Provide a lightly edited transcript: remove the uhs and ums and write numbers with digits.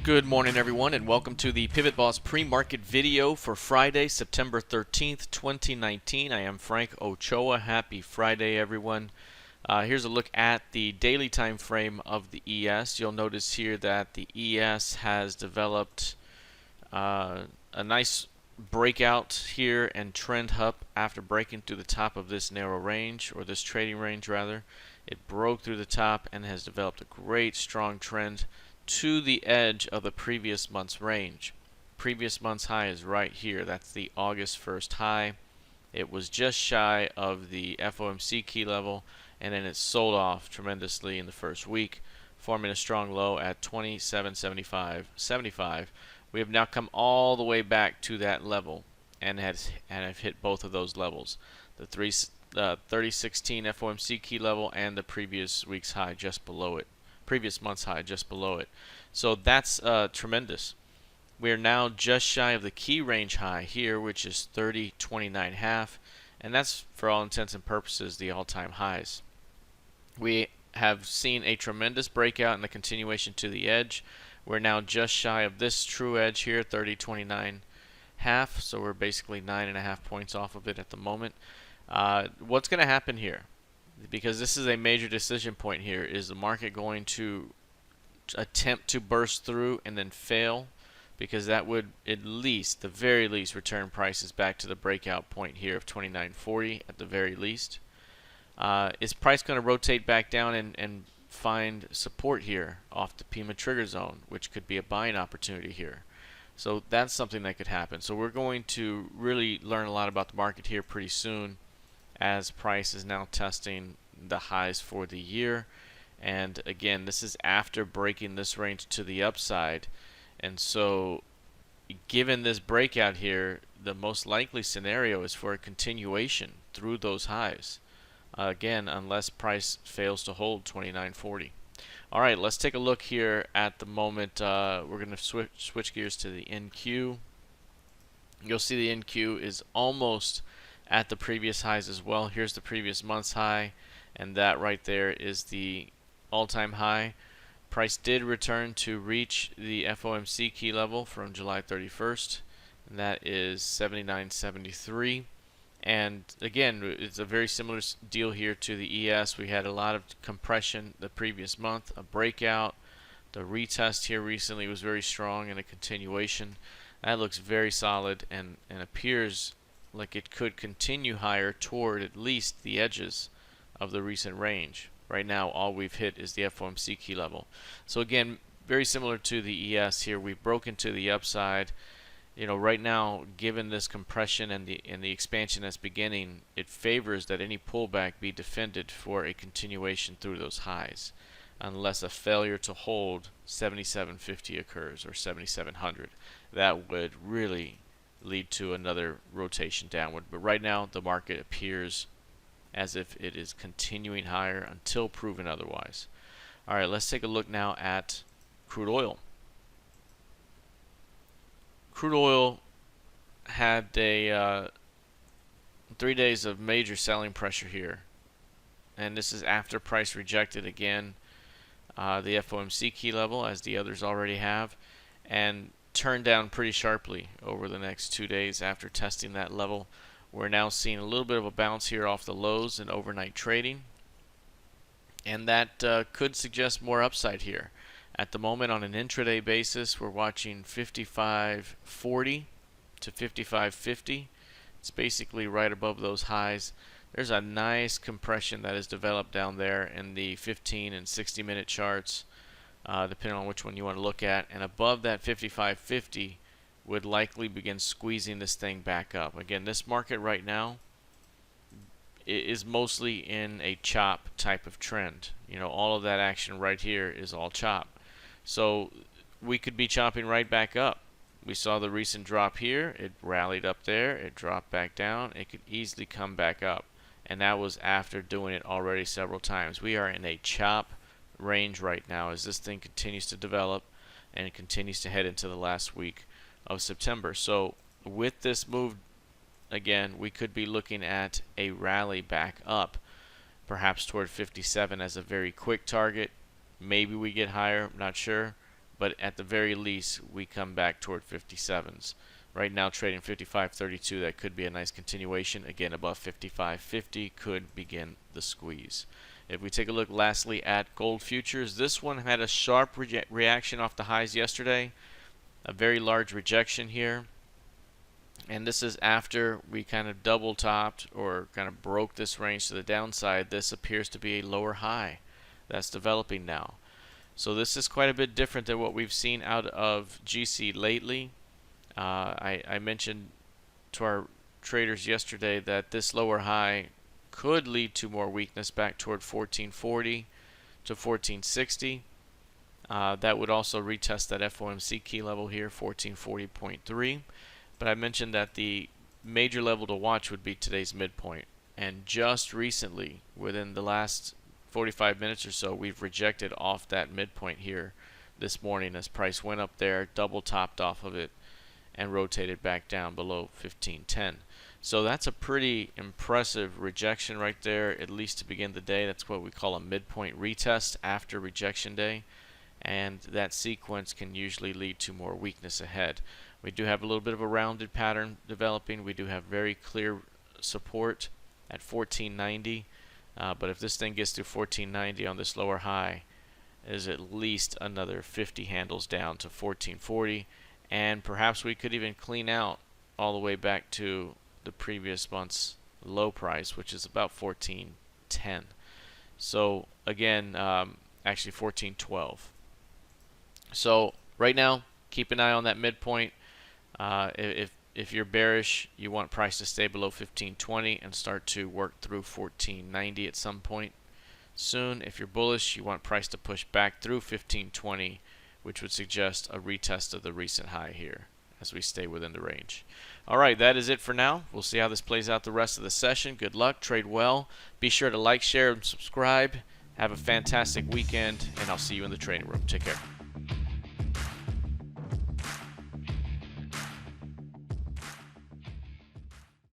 Good morning, everyone, and welcome to the PivotBoss pre-market video for Friday, September 13th, 2019. I am Frank Ochoa. Happy Friday, everyone. Here's a look at the daily time frame of the ES. You'll notice here that the ES has developed a nice breakout here and trend up after breaking through the top of this narrow range, or this trading range rather. It broke through the top and has developed a great strong trend to the edge of the previous month's range. Previous month's high is right here. That's the August 1st high. It was just shy of the FOMC key level, and then it sold off tremendously in the first week, forming a strong low at 27.75. We have now come all the way back to that level and have hit both of those levels. The 3016 FOMC key level and the previous week's high just below it. Previous month's high just below it. So that's tremendous. We are now just shy of the key range high here, which is 30.29.5, and that's for all intents and purposes the all-time highs. We have seen a tremendous breakout and the continuation to the edge. We're now just shy of this true edge here, 30.29.5, so we're basically 9.5 points off of it at the moment. What's going to happen here? Because this is a major decision point here. Is the market going to attempt to burst through and then fail? Because that would at least, the very least, return prices back to the breakout point here of 29.40 at the very least. Is price going to rotate back down and find support here off the Pima trigger zone, which could be a buying opportunity here? So that's something that could happen. So we're going to really learn a lot about the market here pretty soon, as price is now testing the highs for the year. And again, this is after breaking this range to the upside. And so given this breakout here, the most likely scenario is for a continuation through those highs. Again, unless price fails to hold 29.40. Alright, let's take a look here at the moment. We're going to switch gears to the NQ. You'll see the NQ is almost at the previous highs as well. Here's the previous month's high, and that right there is the all-time high. Price did return to reach the FOMC key level from July 31st, and that is 79.73. And again, it's a very similar deal here to the ES. We had a lot of compression the previous month, a breakout. The retest here recently was very strong, and a continuation. That looks very solid and appears like it could continue higher toward at least the edges of the recent range. Right now, all we've hit is the FOMC key level. So again, very similar to the ES here. We've broken to the upside. You know, right now, given this compression and the expansion that's beginning, it favors that any pullback be defended for a continuation through those highs, unless a failure to hold 77.50 occurs or 7,700. That would really lead to another rotation downward. But right now, the market appears as if it is continuing higher until proven otherwise. All right, let's take a look now at crude oil. Crude oil had a 3 days of major selling pressure here, and this is after price rejected again the FOMC key level, as the others already have, and turned down pretty sharply over the next 2 days after testing that level. We're now seeing a little bit of a bounce here off the lows in overnight trading, and that could suggest more upside here. At the moment, on an intraday basis, we're watching 55.40 to 55.50. It's basically right above those highs. There's a nice compression that has developed down there in the 15 and 60-minute charts, depending on which one you want to look at. And above that 55.50 would likely begin squeezing this thing back up. Again, this market right now is mostly in a chop type of trend. You know, all of that action right here is all chop. So we could be chopping right back up. We saw the recent drop here. It rallied up there. It dropped back down. It could easily come back up. And that was after doing it already several times. We are in a chop range right now as this thing continues to develop and it continues to head into the last week of September. So with this move, again, we could be looking at a rally back up, perhaps toward 57 as a very quick target. Maybe we get higher, I'm not sure. but at the very least we come back toward 57s. Right now trading 55.32. That could be a nice continuation. Again, above 55.50 could begin the squeeze. If we take a look lastly at gold futures, this one had a sharp reaction off the highs yesterday. A very large rejection here. And this is after we kind of double topped or kind of broke this range to the downside. This appears to be a lower high that's developing now. So this is quite a bit different than what we've seen out of GC lately. I mentioned to our traders yesterday that this lower high could lead to more weakness back toward 1440 to 1460. That would also retest that FOMC key level here, 1440.3. But I mentioned that the major level to watch would be today's midpoint. And just recently, within the last 45 minutes or so, we've rejected off that midpoint here this morning as price went up there, double topped off of it, and rotated back down below 1510. So that's a pretty impressive rejection right there, at least to begin the day. That's what we call a midpoint retest after rejection day. And that sequence can usually lead to more weakness ahead. We do have a little bit of a rounded pattern developing. We do have very clear support at 1490. But if this thing gets to 1490 on this lower high, is at least another 50 handles down to 1440. And perhaps we could even clean out all the way back to the previous month's low price, which is about 1410. So again, actually 1412. So right now, keep an eye on that midpoint. If you're bearish, you want price to stay below 1520 and start to work through 1490 at some point soon. If you're bullish, you want price to push back through 1520, which would suggest a retest of the recent high here as we stay within the range. All right, that is it for now. We'll see how this plays out the rest of the session. Good luck, trade well. Be sure to like, share, and subscribe. Have a fantastic weekend, and I'll see you in the trading room. Take care.